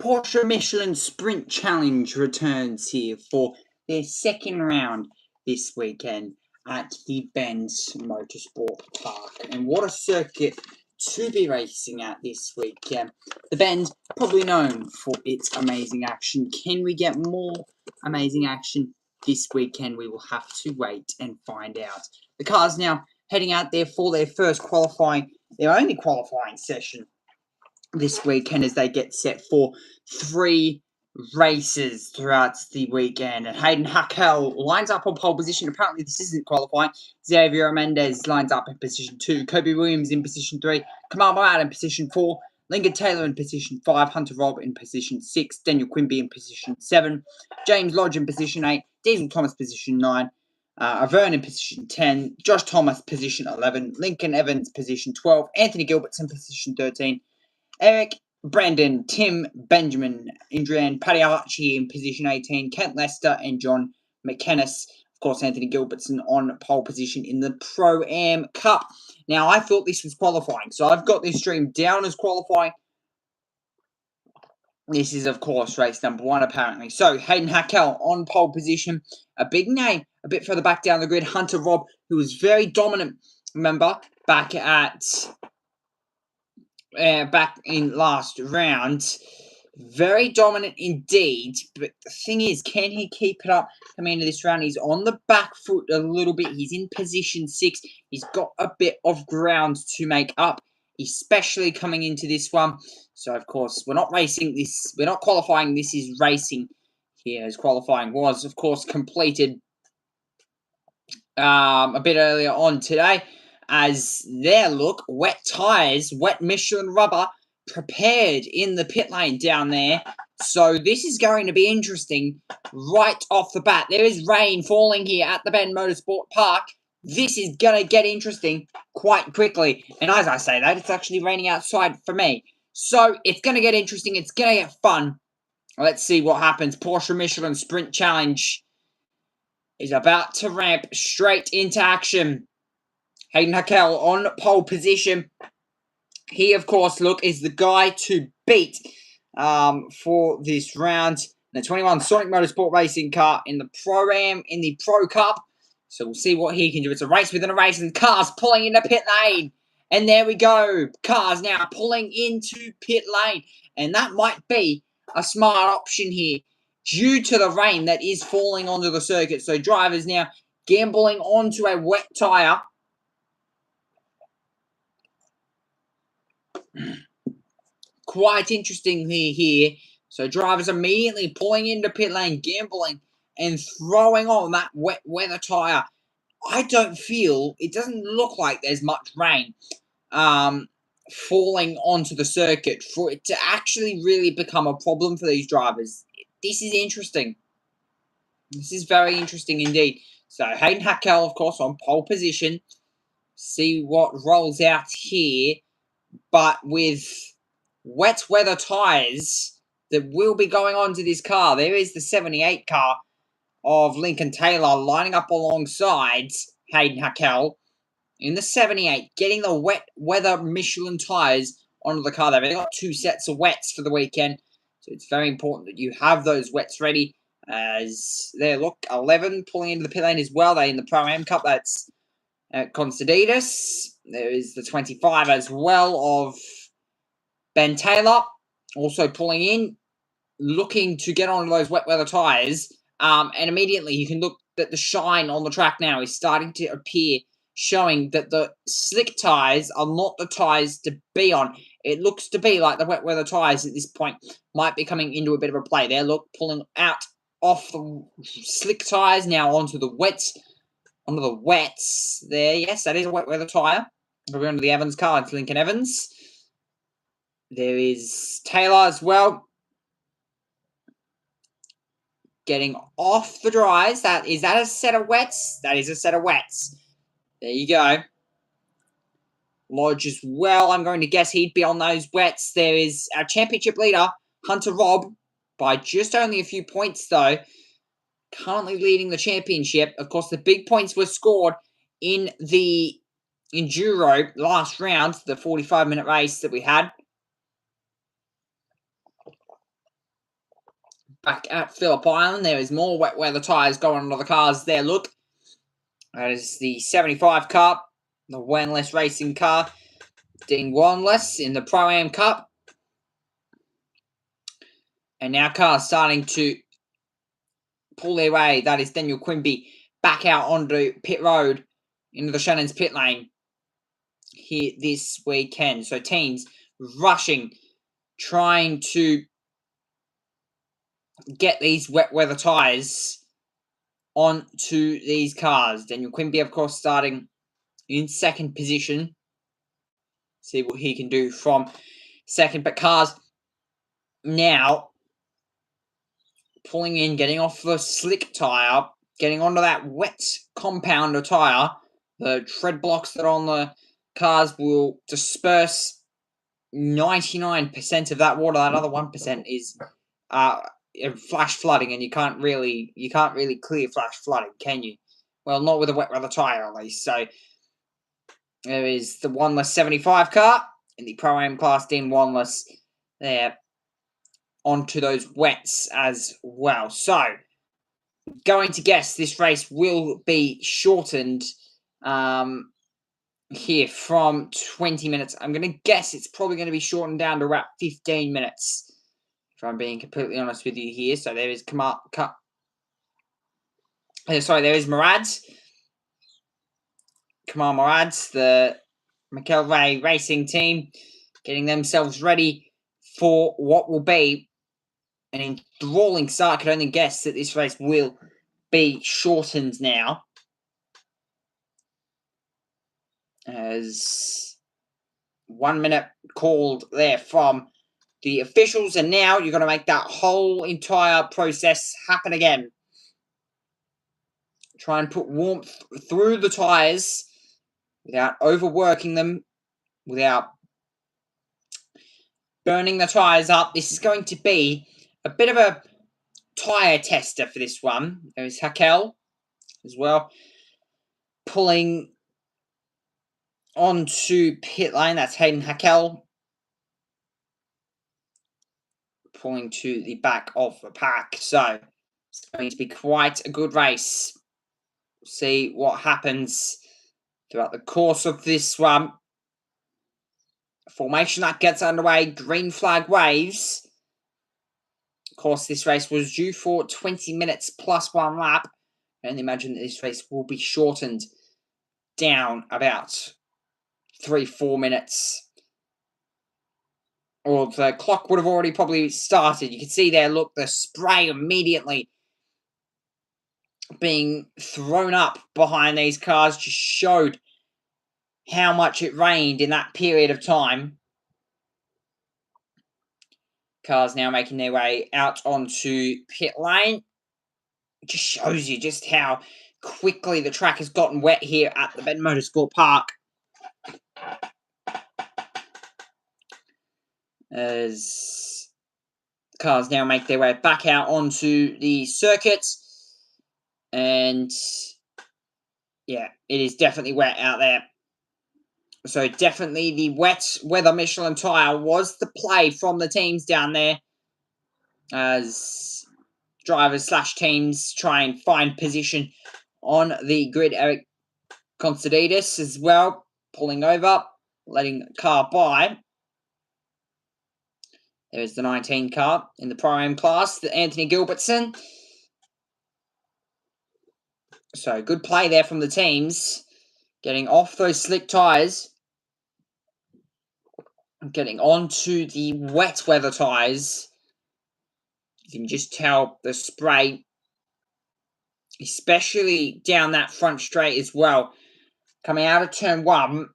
Porsche Michelin Sprint Challenge returns here for their second round this weekend at the Benz Motorsport Park. And what a circuit to be racing at this weekend. The Benz, probably known for its amazing action. Can we get more amazing action this weekend? We will have to wait and find out. The cars now heading out there for their only qualifying session this weekend as they get set for 3 races throughout the weekend. And Hayden Hackel lines up on pole position. Apparently this isn't qualifying. Xavier Mendez lines up in position 2. Kobe Williams in position 3. Kamal Moad in position 4. Lincoln Taylor in position 5. Hunter Robb in position 6. Daniel Quimby in position 7. James Lodge in position 8. Diesel Thomas position 9. Avern in position 10. Josh Thomas position 11. Lincoln Evans position 12. Anthony Gilbert's in position 13. Eric, Brandon, Tim, Benjamin, Adrian, Paddy Archie in position 18, Kent Lester and John McKennis. Of course, Anthony Gilbertson on pole position in the Pro-Am Cup. Now, I thought this was qualifying, so I've got this stream down as qualifying. This is, of course, race number 1, apparently. So, Hayden Hackel on pole position. A big name, a bit further back down the grid. Hunter Robb, who was very dominant, remember, back in last round. Very dominant indeed, but the thing is, can he keep it up coming into this round? He's on the back foot a little bit. He's in position 6. He's got a bit of ground to make up, especially coming into this one. So, of course, we're not racing this. We're not qualifying. This is racing here, as qualifying was, of course, completed a bit earlier on today. As there, look, wet tyres, wet Michelin rubber prepared in the pit lane down there. So this is going to be interesting right off the bat. There is rain falling here at the Benz Motorsport Park. This is going to get interesting quite quickly. And as I say that, it's actually raining outside for me. So it's going to get interesting. It's going to get fun. Let's see what happens. Porsche Michelin Sprint Challenge is about to ramp straight into action. Hayden Hackel on pole position. He, of course, look, is the guy to beat for this round. The 21 Sonic Motorsport racing car in the Pro-Am, in the Pro Cup. So we'll see what he can do. It's a race within a race, and cars pulling into pit lane. And there we go. Cars now pulling into pit lane. And that might be a smart option here due to the rain that is falling onto the circuit. So drivers now gambling onto a wet tyre. Quite interestingly here. So drivers immediately pulling into pit lane, gambling, and throwing on that wet weather tyre. It doesn't look like there's much rain falling onto the circuit for it to actually really become a problem for these drivers. This is interesting. This is very interesting indeed. So Hayden Hackel, of course, on pole position. See what rolls out here. But with wet weather tyres that will be going on to this car, there is the 78 car of Lincoln Taylor lining up alongside Hayden Hackel in the 78, getting the wet weather Michelin tyres onto the car. They've only got 2 sets of wets for the weekend, so it's very important that you have those wets ready. As there, look, 11 pulling into the pit lane as well. They in the Pro-Am Cup, that's Constantidis. There is the 25 as well of Ben Taylor, also pulling in, looking to get onto those wet weather tyres. And immediately you can look that the shine on the track now is starting to appear, showing that the slick tyres are not the tyres to be on. It looks to be like the wet weather tyres at this point might be coming into a bit of a play. There, look, pulling out off the slick tyres now onto the wets. Onto the wets there. Yes, that is a wet weather tyre. We're onto the Evans car. It's Lincoln Evans. There is Taylor as well. Getting off the dries. Is that a set of wets? That is a set of wets. There you go. Lodge as well. I'm going to guess he'd be on those wets. There is our championship leader, Hunter Robb, by just only a few points though. Currently leading the championship. Of course, the big points were scored in the Enduro last round, the 45-minute race that we had. Back at Phillip Island, there is more wet weather tyres going on the cars there. Look, that is the 75 car, the Wanless Racing car, Dean Wanless in the Pro-Am Cup. And now cars starting to pull their way. That is Daniel Quimby back out onto pit road into the Shannon's pit lane here this weekend. So teams rushing, trying to get these wet weather tyres onto these cars. Daniel Quimby, of course, starting in second position. See what he can do from second. But cars now pulling in, getting off the slick tyre, getting onto that wet compounder tyre. The tread blocks that are on the cars will disperse 99% of that water. That other 1% is flash flooding, and you can't really clear flash flooding, can you? Well, not with a wet weather tyre at least. So there is the Wanless 75 car in the Pro-Am class, Dean Wanless there onto those wets as well. So going to guess this race will be shortened here from 20 minutes. I'm going to guess it's probably going to be shortened down to about 15 minutes, if I'm being completely honest with you here. So there is there is Murads. Kamal Murads, the McElroy Racing team, getting themselves ready for what will be an enthralling start. I could only guess that this race will be shortened now, as 1 minute called there from the officials, and now you're going to make that whole entire process happen again. Try and put warmth through the tyres without overworking them, without burning the tyres up. This is going to be a bit of a tyre tester for this one. There's Hakel as well, pulling onto pit lane. That's Hayden Hakel, pulling to the back of the pack. So it's going to be quite a good race. We'll see what happens throughout the course of this one. Formation that gets underway. Green flag waves. Of course, this race was due for 20 minutes plus 1 lap. And imagine that this race will be shortened down about 3-4 minutes. Or the clock would have already probably started. You can see there, look, the spray immediately being thrown up behind these cars just showed how much it rained in that period of time. Cars now making their way out onto pit lane. It just shows you just how quickly the track has gotten wet here at the Ben Motorsport Park. As cars now make their way back out onto the circuit. And yeah, it is definitely wet out there. So definitely the wet weather Michelin tyre was the play from the teams down there, as drivers / teams try and find position on the grid. Eric Constantidis as well, pulling over, letting the car by. There's the 19 car in the Pro-Am class, the Anthony Gilbertson. So good play there from the teams, getting off those slick tyres, getting onto the wet weather tyres. You can just tell the spray, especially down that front straight as well, coming out of turn 1,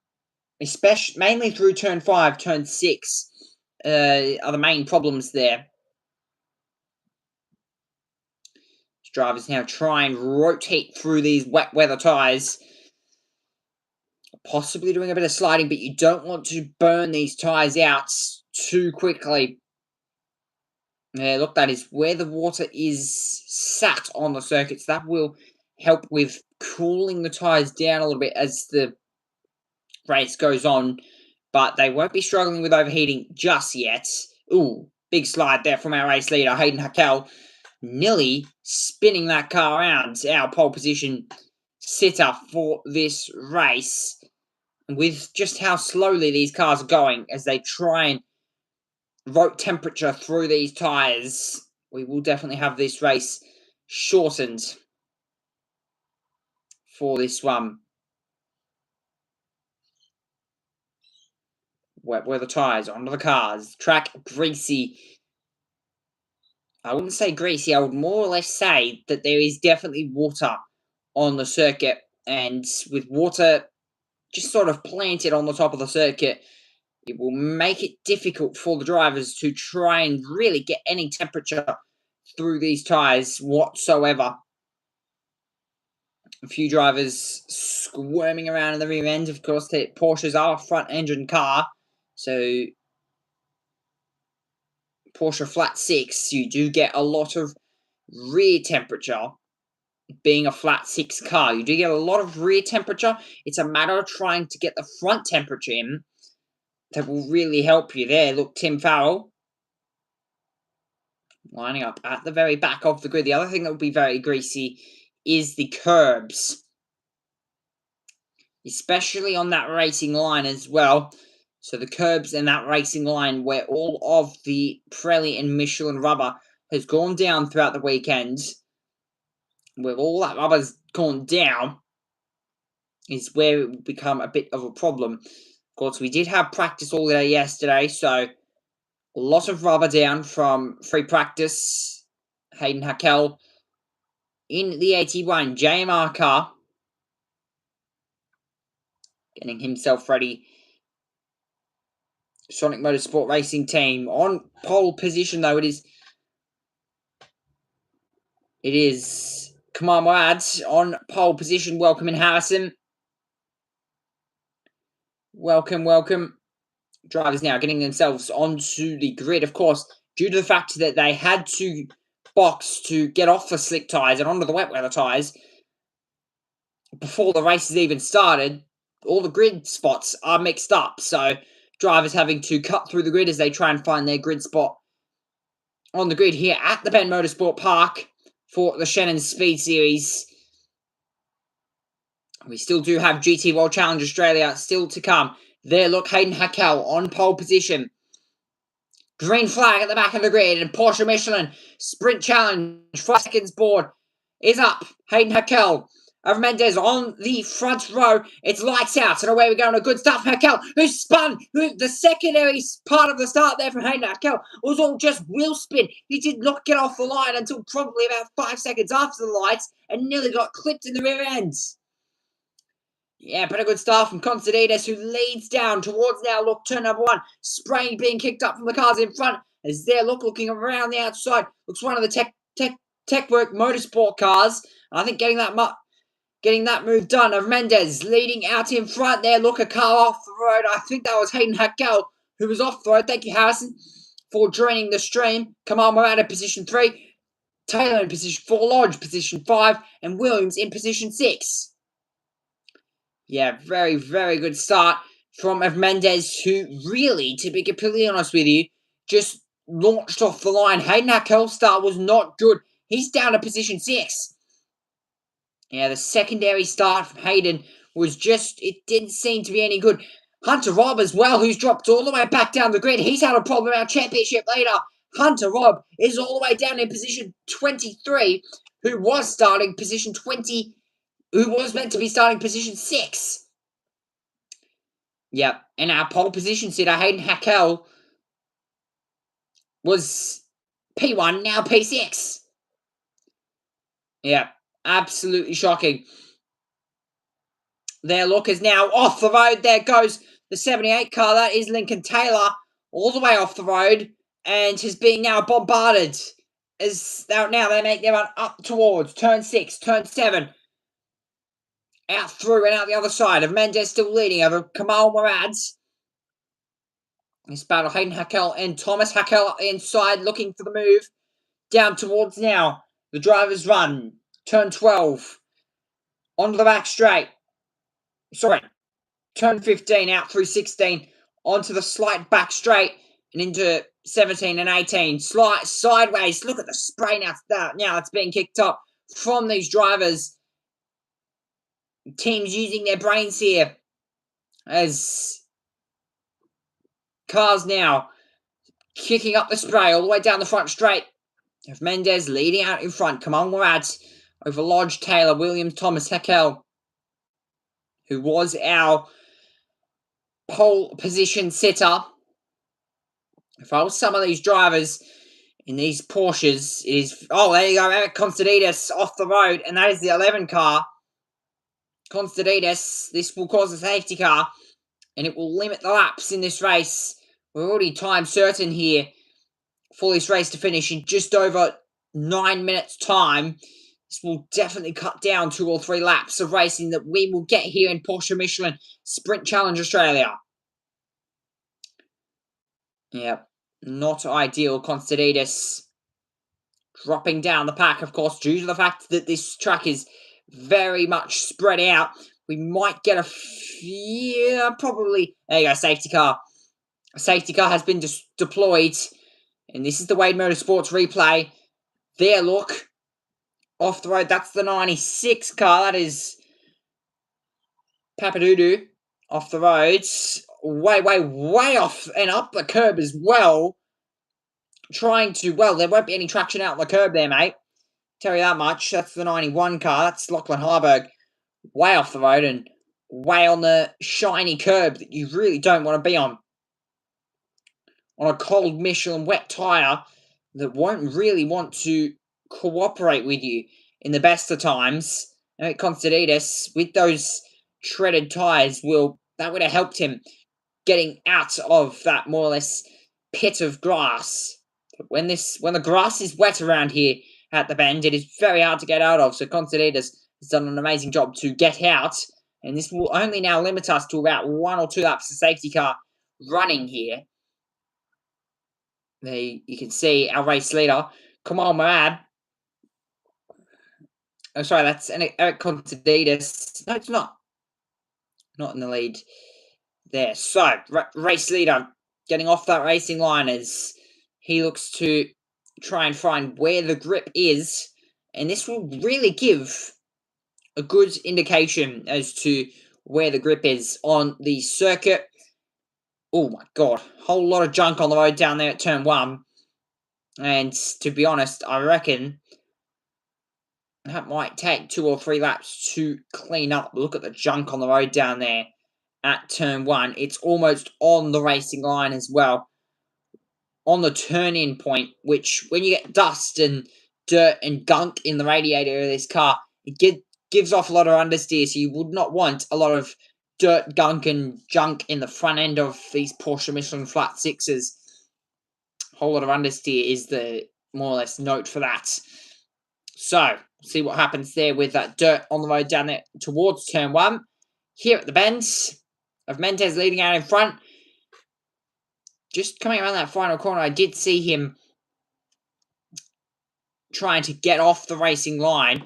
especially mainly through turn 5, turn 6 are the main problems there. Drivers now try and rotate through these wet weather tyres, possibly doing a bit of sliding, but you don't want to burn these tyres out too quickly. Yeah, look, that is where the water is sat on the circuits. That will help with cooling the tyres down a little bit as the race goes on, but they won't be struggling with overheating just yet. Ooh, big slide there from our race leader, Hayden Hakel. nearly spinning that car around. Our pole position sitter for this race. With just how slowly these cars are going as they try and vote temperature through these tyres, we will definitely have this race shortened for this one. Wet weather tyres onto the cars. Track greasy. I wouldn't say greasy. I would more or less say that there is definitely water on the circuit. And with water just sort of planted on the top of the circuit, it will make it difficult for the drivers to try and really get any temperature through these tyres whatsoever. A few drivers squirming around in the rear end. Of course, the Porsches are a front-engine car, so Porsche flat 6, you do get a lot of rear temperature. Being a flat 6 car, you do get a lot of rear temperature. It's a matter of trying to get the front temperature in that will really help you there. Look, Tim Farrell lining up at the very back of the grid. The other thing that will be very greasy is the curbs, especially on that racing line as well. So the curbs and that racing line where all of the Pirelli and Michelin rubber has gone down throughout the weekend, where all that rubber's gone down, is where it will become a bit of a problem. Of course, we did have practice all day yesterday, so a lot of rubber down from free practice. Hayden Hackel in the 81 JMR car, getting himself ready. Sonic Motorsport Racing Team on pole position, though. It is Kamal Murad on pole position, welcoming Harrison. Welcome. Drivers now getting themselves onto the grid, of course, due to the fact that they had to box to get off the slick tyres and onto the wet weather tyres before the race has even started. All the grid spots are mixed up, so drivers having to cut through the grid as they try and find their grid spot on the grid here at the Bend Motorsport Park for the Shannon Speed Series. We still do have GT World Challenge Australia still to come. There, look, Hayden Hackel on pole position. Green flag at the back of the grid, and Porsche Michelin Sprint Challenge 5 seconds board is up. Hayden Hackel of Mendez on the front row. It's lights out, and away we go on a good start from Hackel, who spun. The secondary part of the start there from Hayden Hackel was all just wheel spin. He did not get off the line until probably about 5 seconds after the lights, and nearly got clipped in the rear end. Yeah, but a good start from Constantidis, who leads down towards now, look, turn number 1. Spraying being kicked up from the cars in front. As there, looking around the outside. Looks one of the TechWork Motorsport cars. And I think getting that move done of Mendez leading out in front there. Look, a car off the road. I think that was Hayden Hackel who was off the road. Thank you, Harrison, for joining the stream. Kamal Murad in position 3. Taylor in position 4. Lodge position 5. And Williams in position 6. Yeah, very, very good start from Mendez, who really, to be completely honest with you, just launched off the line. Hayden Hackel's start was not good. He's down to position 6. Yeah, the secondary start from Hayden was it didn't seem to be any good. Hunter Robb as well, who's dropped all the way back down the grid. He's had a problem in our championship later. Hunter Robb is all the way down in position 23, who was starting position 20, who was meant to be starting position 6. Yep, and our pole position sitter, Hayden Hackel, was P1, now P6. Yep, absolutely shocking. Their look is now off the road. There goes the 78 car. That is Lincoln Taylor, all the way off the road, and has been now bombarded. As now they make their run up towards turn 6, turn 7. Out through and out the other side of Mendez still leading over Kamal Murads. This battle, Hayden Hackel and Thomas Hackel inside looking for the move. Down towards now. The driver's run. Turn 12. Onto the back straight. Sorry. Turn 15 out through 16. Onto the slight back straight. and into 17 and 18. Slide sideways. Look at the spray now. Now it's being kicked up from these drivers. Teams using their brains here as cars now kicking up the spray all the way down the front straight. Of Mendes leading out in front. Come on, Murad. Over Lodge, Taylor, Williams, Thomas, Heckel, who was our pole position sitter. If I was some of these drivers in these Porsches, it is... Oh, there you go. Eric Constantidis off the road, and that is the 11 car. Constantidis, this will cause a safety car, and it will limit the laps in this race. We're already time certain here for this race to finish in just over 9 minutes' time. This will definitely cut down 2 or 3 laps of racing that we will get here in Porsche Michelin Sprint Challenge Australia. Yep, not ideal. Constantidis dropping down the pack, of course, due to the fact that this track is very much spread out. We might get probably... There you go, safety car. A safety car has been deployed. And this is the Wade Motorsports replay. There, look. Off the road, that's the 96 car. That is Papadoudou off the roads. Way off and up the curb as well. Trying to... Well, there won't be any traction out on the curb there, mate. Tell you that much. That's the 91 car. That's Lachlan Harburg. Way off the road and way on the shiny curb that you really don't want to be on. On a cold Michelin wet tyre that won't really want to cooperate with you in the best of times. Constantidis, with those treaded tyres, that would have helped him getting out of that more or less pit of grass. But when the grass is wet around here at the bend, it is very hard to get out of. So Constantidis has done an amazing job to get out, and this will only now limit us to about 1 or 2 laps of safety car running here. There you can see our race leader. Come on, Murad. Oh, sorry, that's Eric Constantidis. No, it's not. Not in the lead there. So, race leader getting off that racing line as he looks to try and find where the grip is. And this will really give a good indication as to where the grip is on the circuit. Oh my god, whole lot of junk on the road down there at turn 1. And to be honest, I reckon that might take 2 or 3 laps to clean up. Look at the junk on the road down there at turn 1. It's almost on the racing line as well. On the turn-in point, which when you get dust and dirt and gunk in the radiator of this car, it gives off a lot of understeer, so you would not want a lot of dirt, gunk, and junk in the front end of these Porsche Michelin Flat 6s. Whole lot of understeer is the more or less note for that. So, see what happens there with that dirt on the road down there towards turn 1. Here at the bends of Mendes leading out in front. Just coming around that final corner, I did see him trying to get off the racing line,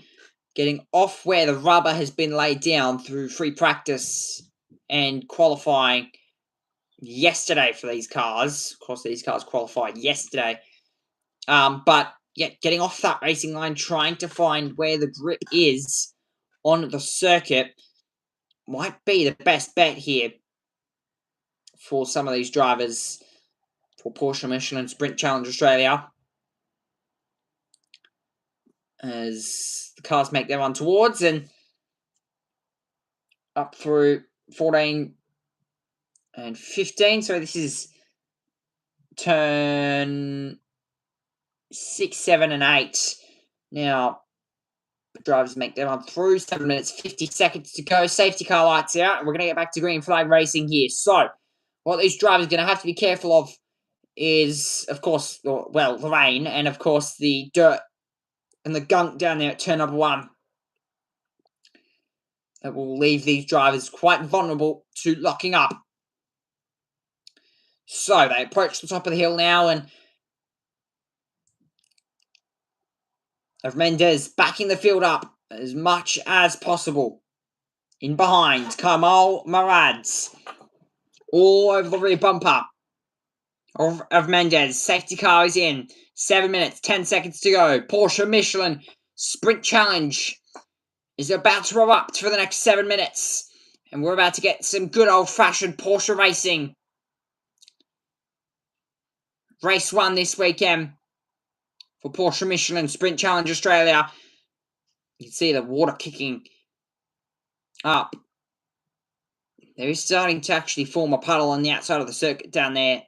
getting off where the rubber has been laid down through free practice and qualifying yesterday for these cars. Of course, these cars qualified yesterday. But yeah, getting off that racing line, trying to find where the grip is on the circuit might be the best bet here for some of these drivers for Porsche Michelin Sprint Challenge Australia. As the cars make their run towards and up through 14 and 15. So this is turn 6, 7, and 8. Now, drivers make their run through. 7 minutes, 50 seconds to go. Safety car lights out. And we're going to get back to green flag racing here. So, what these drivers are going to have to be careful of is, of course, well, the rain. And, of course, the dirt and the gunk down there at turn number 1. That will leave these drivers quite vulnerable to locking up. So, they approach the top of the hill now and of Mendes backing the field up as much as possible. In behind, Kamal Murads. All over the rear bumper of Mendez. Safety car is in. 7 minutes, 10 seconds to go. Porsche Michelin Sprint Challenge is about to erupt for the next 7 minutes. And we're about to get some good old-fashioned Porsche racing. Race 1 this weekend for Porsche Michelin Sprint Challenge Australia. You can see the water kicking up. There is starting to actually form a puddle on the outside of the circuit down there.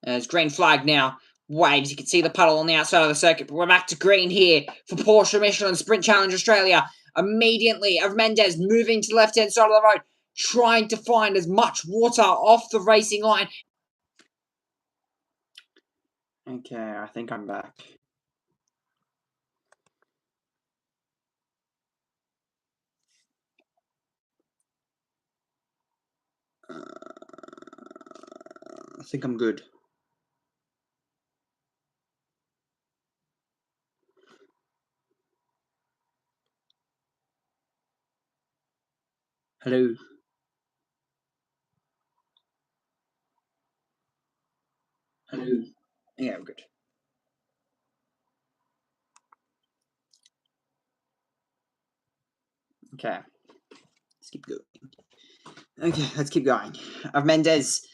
There's green flag now. Waves. You can see the puddle on the outside of the circuit. But we're back to green here for Porsche Michelin Sprint Challenge Australia. Immediately, of Mendez moving to the left-hand side of the road, trying to find as much water off the racing line. Okay, I think I'm back. I think I'm good. Hello. Hello. Yeah, I'm good. Okay. Let's keep going. Okay, let's keep going. Of Mendez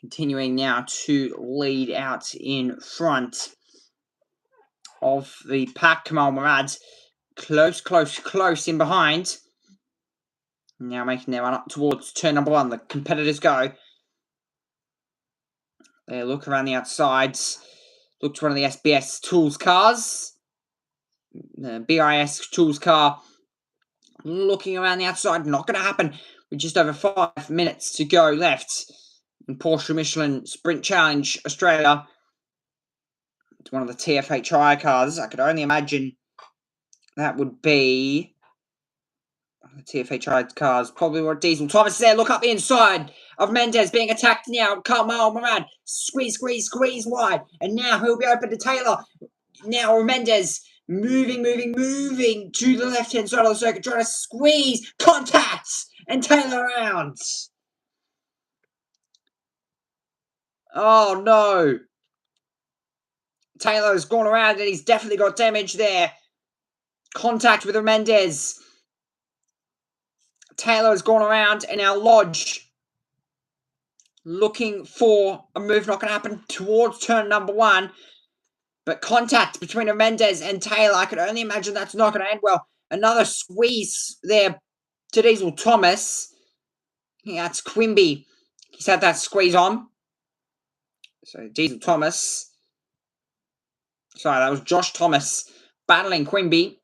continuing now to lead out in front of the pack. Kamal Murad close in behind. Now making their run up towards turn number 1. The competitors go. They look around the outsides. Look to one of the SBS Tools cars. The BIS Tools car. Looking around the outside. Not going to happen. With just over 5 minutes to go left in Porsche Michelin Sprint Challenge Australia. It's one of the TFHI cars. I could only imagine that would be the TFHI cars. Probably what Diesel Thomas there. Look up the inside of Mendez being attacked now. Kamal Murad. Squeeze wide. And now he'll be open to Taylor. Now Mendez moving to the left-hand side of the circuit. Trying to squeeze. Contacts. And Taylor around. Oh no. Taylor's gone around and he's definitely got damage there. Contact with Mendez. Taylor has gone around and now Lodge looking for a move. Not going to happen towards turn number 1. But contact between Mendez and Taylor. I could only imagine that's not going to end well. Another squeeze there to Diesel Thomas. Yeah, that's Quimby. He's had that squeeze on. So Diesel Thomas. Sorry, that was Josh Thomas battling Quimby.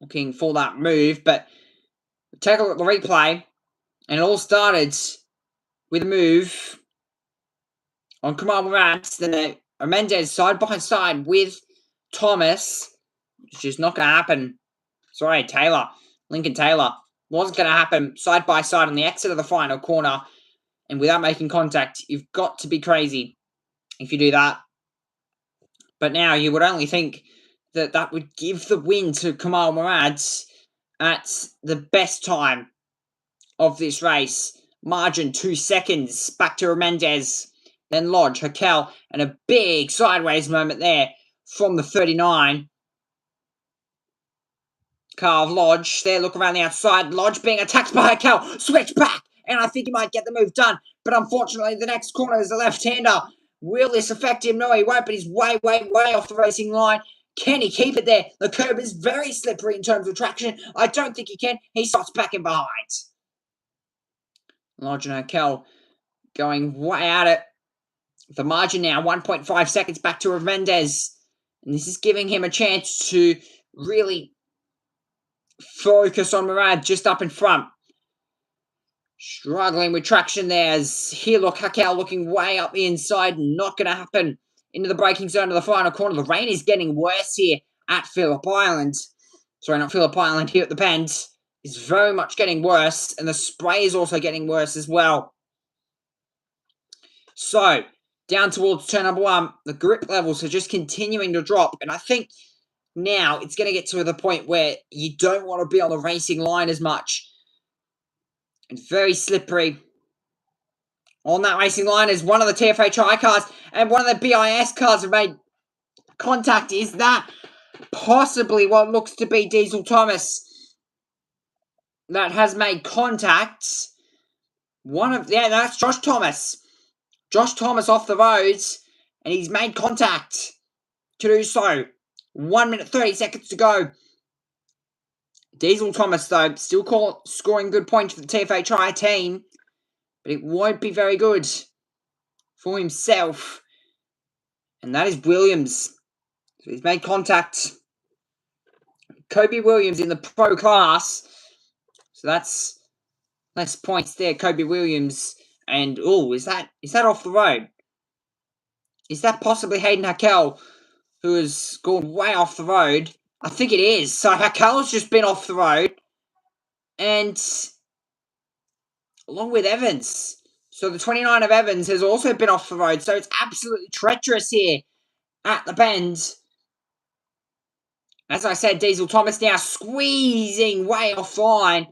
Looking for that move. But take a look at the replay. And it all started with a move on Kamal Murad. Then Mendez side by side with Thomas. It's just not going to happen. Sorry, Taylor. Lincoln Taylor. Wasn't going to happen side by side on the exit of the final corner. And without making contact, you've got to be crazy if you do that. But now you would only think that that would give the win to Kamal Murad at the best time of this race. Margin 2 seconds. Back to Mendez. Then Lodge, Hakel, and a big sideways moment there from the 39. Car of Lodge. There, look around the outside. Lodge being attacked by Hakel. Switch back. And I think he might get the move done. But unfortunately, the next corner is the left-hander. Will this affect him? No, he won't, but he's way off the racing line. Can he keep it there? The curb is very slippery in terms of traction. I don't think he can. He starts back in behind. Lodge and Hakel going way at it. The margin now, 1.5 seconds back to Mendez. And this is giving him a chance to really focus on Murad just up in front. Struggling with traction there as here, look, Hakel looking way up the inside. Not going to happen into the braking zone of the final corner. The rain is getting worse here at Phillip Island. Sorry, not Phillip Island, here at the Bend. It's very much getting worse. And the spray is also getting worse as well. So, down towards turn number 1, the grip levels are just continuing to drop. And I think now it's going to get to the point where you don't want to be on the racing line as much. It's very slippery. on that racing line as one of the TFHI cars and one of the BIS cars have made contact. Is that possibly what looks to be Diesel Thomas that has made contact? That's Josh Thomas. Josh Thomas off the roads, and he's made contact to do so. 1 minute 30 seconds to go. Diesel Thomas, though, still scoring good points for the TFHI team, but it won't be very good for himself. And that is Williams. So he's made contact. Kobe Williams in the pro class. So that's less points there, Kobe Williams. And, is that off the road? Is that possibly Hayden Hackel, who has gone way off the road? I think it is. So Hackel's just been off the road. And along with Evans. So the 29 of Evans has also been off the road. So it's absolutely treacherous here at the bend. As I said, Diesel Thomas now squeezing way offline.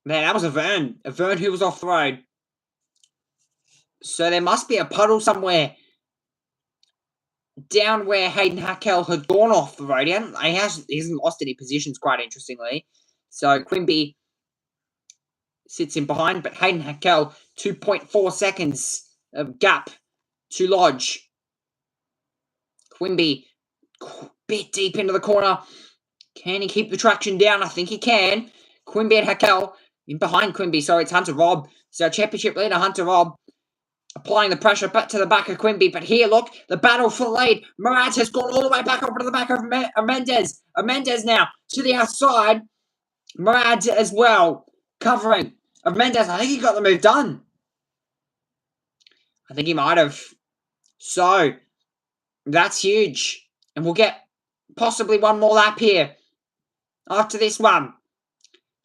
Man, that was a Vern who was off the road. So there must be a puddle somewhere down where Hayden Hackel had gone off the road. He hasn't lost any positions, quite interestingly. So Quimby sits in behind, but Hayden Hackel, 2.4 seconds of gap to Lodge. Quimby, bit deep into the corner. Can he keep the traction down? I think he can. Quimby and Hackel in behind Quimby. Sorry, it's Hunter Robb. So championship leader Hunter Robb applying the pressure back to the back of Quimby. But here, look, the battle for the lead. Murad has gone all the way back up to the back of Mendez. Mendez now to the outside. Murad as well, covering of Mendez. I think he got the move done. I think he might have. So that's huge. And we'll get possibly one more lap here after this one.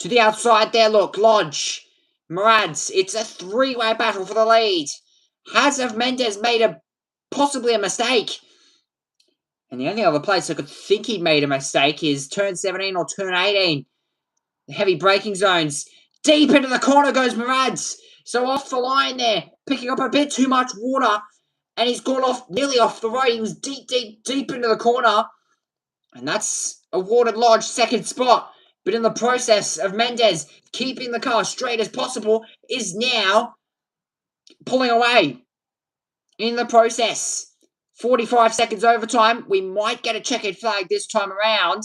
To the outside there, look, Lodge, Murads. It's a three-way battle for the lead. Has of Mendez made possibly a mistake? And the only other place I could think he made a mistake is turn 17 or turn 18. The heavy braking zones. Deep into the corner goes Murads. So off the line there, picking up a bit too much water. And he's gone nearly off the road. He was deep into the corner. And that's awarded Lodge second spot. But in the process of Mendez keeping the car straight as possible is now pulling away in the process. 45 seconds overtime. We might get a checkered flag this time around.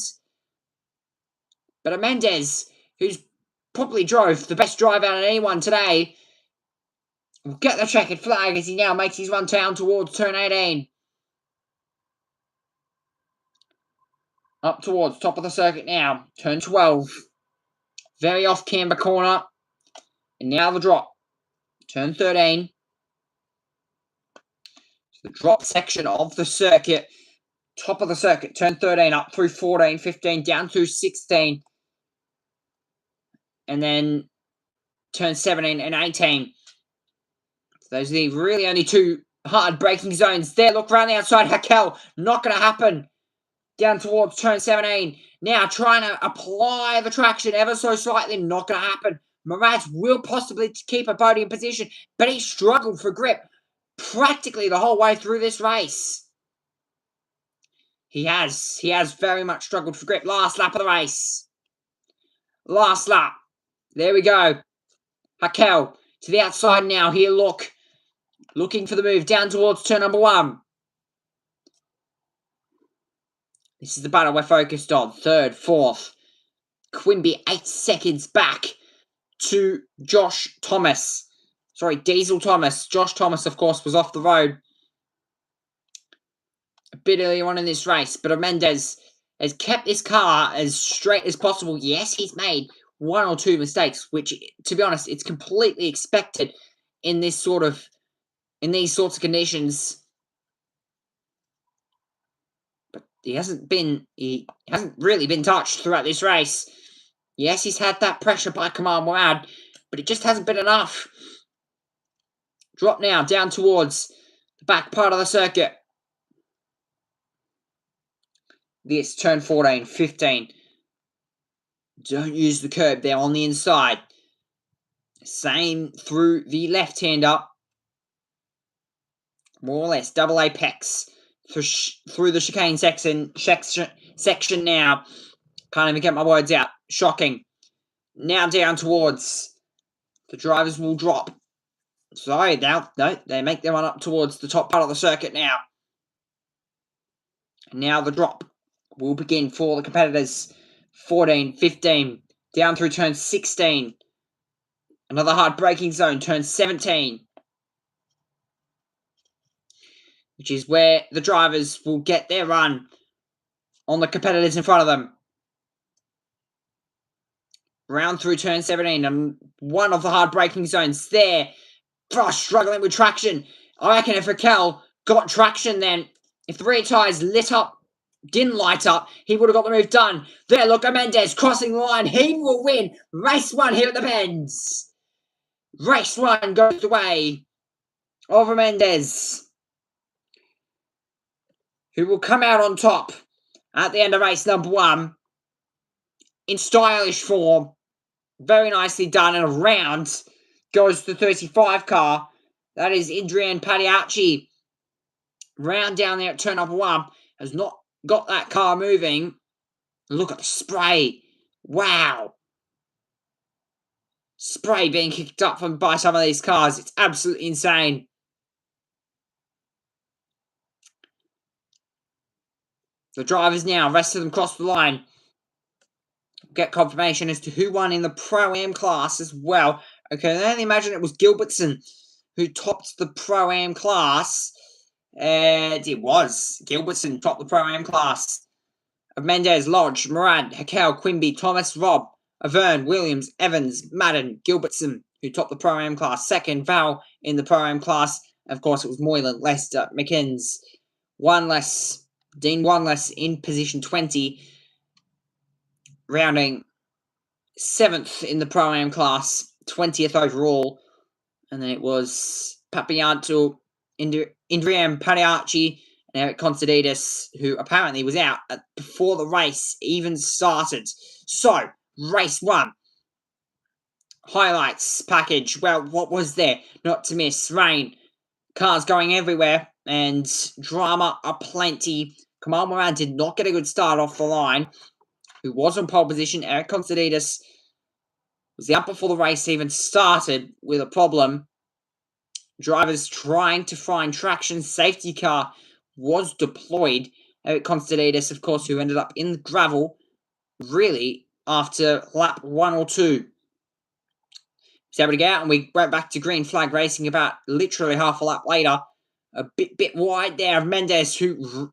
But Mendez, who's probably drove the best drive out of anyone today, will get the checkered flag as he now makes his run down towards turn 18. Up towards top of the circuit now. Turn 12. Very off camber corner. And now the drop. Turn 13. The drop section of the circuit. Top of the circuit. Turn 13 up through 14, 15, down through 16. And then turn 17 and 18. So those are the really only two hard braking zones there. Look around the outside. Hackel. Not going to happen. Down towards turn 17. Now trying to apply the traction ever so slightly. Not going to happen. Mraz will possibly keep a podium position, but he struggled for grip practically the whole way through this race. He has very much struggled for grip. Last lap of the race. Last lap. There we go. Hackel to the outside now. Here, look. Looking for the move down towards turn number 1. This is the battle we're focused on. Third, fourth. Quimby 8 seconds back to Josh Thomas. Sorry, Diesel Thomas. Josh Thomas, of course, was off the road a bit earlier on in this race. But Mendez has kept this car as straight as possible. Yes, he's made 1 or 2 mistakes, which, to be honest, it's completely expected in these sorts of conditions. But he hasn't really been touched throughout this race. Yes, he's had that pressure by Kamal Mourad, but it just hasn't been enough. Drop now down towards the back part of the circuit. This turn 14, 15. Don't use the curb there on the inside. Same through the left-hander. More or less. Double apex through the chicane section now. Can't even get my words out. Shocking. Now down towards. The drivers will drop. Sorry, now, no, they make their run up towards the top part of the circuit now. And now the drop will begin for the competitors. 14, 15, down through turn 16. Another hard braking zone, turn 17. Which is where the drivers will get their run on the competitors in front of them. Round through turn 17, and one of the hard braking zones there. Brush struggling with traction. I reckon if Raquel got traction then, if the rear tyres didn't light up, he would have got the move done. There, look, Mendes crossing the line. He will win race 1 here at the bends. Race 1 goes the way of Mendes, who will come out on top at the end of race number 1 in stylish form. Very nicely done, and around goes the 35 car. That is Adrian Pagliacci. Round down there at turn number 1. Has not got that car moving. Look at the spray. Wow. Spray being kicked up by some of these cars. It's absolutely insane. The drivers now, rest of them cross the line. Get confirmation as to who won in the Pro-Am class as well. Okay, I only imagine it was Gilbertson who topped the Pro-Am class. And it was. Gilbertson topped the Pro-Am class. Of Mendes, Lodge, Murad, Hakel, Quimby, Thomas, Robb, Avern, Williams, Evans, Madden, Gilbertson, who topped the Pro-Am class. Second, Val in the Pro-Am class. Of course, it was Moylan, Lester, McKinns. One less. Dean one less in position 20. Rounding 7th in the Pro-Am class, 20th overall. And then it was Papianto, Indriam Pagliacci, and Eric Constantidis, who apparently was out before the race even started. So, race 1. Highlights package. Well, what was there not to miss? Rain, cars going everywhere, and drama aplenty. Kamal Moran did not get a good start off the line. Who was on pole position. Eric Constantidis was out before the race even started with a problem. Drivers trying to find traction. Safety car was deployed. Eric Constantidis, of course, who ended up in the gravel, really, after lap 1 or 2. He's able to get out, and we went back to green flag racing about literally half a lap later. A bit wide there of Mendes, who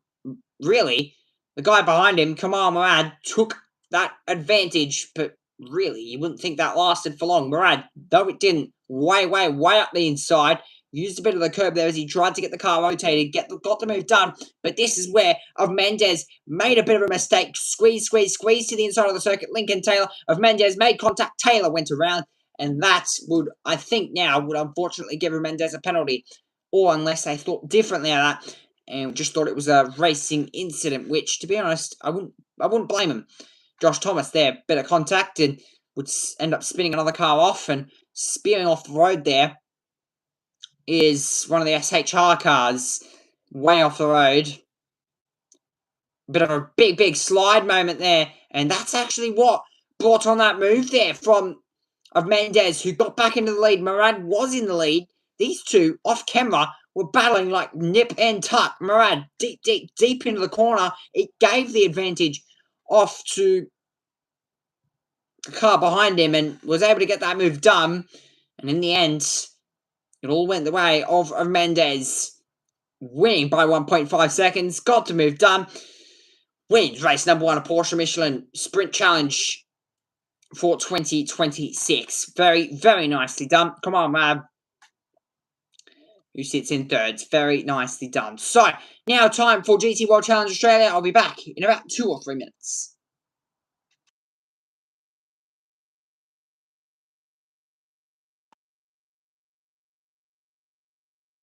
really, the guy behind him, Kamal Murad, took that advantage, but really, you wouldn't think that lasted for long. Murad, though it didn't, way up the inside, used a bit of the curb there as he tried to get the car rotated, got the move done, but this is where of Mendes made a bit of a mistake. Squeeze to the inside of the circuit. Lincoln Taylor of Mendes made contact. Taylor went around, and that would, I think now, would unfortunately give Mendes a penalty, or unless they thought differently of that, and just thought it was a racing incident, which, to be honest, I wouldn't blame him. Josh Thomas there, bit of contact, and would end up spinning another car off, and spearing off the road there is one of the SHR cars, way off the road. Bit of a big slide moment there, and that's actually what brought on that move there of Mendes, who got back into the lead. Murad was in the lead. These two, off camera, were battling like nip and tuck. Murad deep into the corner. It gave the advantage off to the car behind him and was able to get that move done. And in the end, it all went the way of Mendes, winning by 1.5 seconds. Got the move done. Wins race number 1 of Porsche Michelin Sprint Challenge for 2026. Very nicely done. Come on, man. Who sits in thirds. Very nicely done. So, now time for GT World Challenge Australia. I'll be back in about 2 or 3 minutes.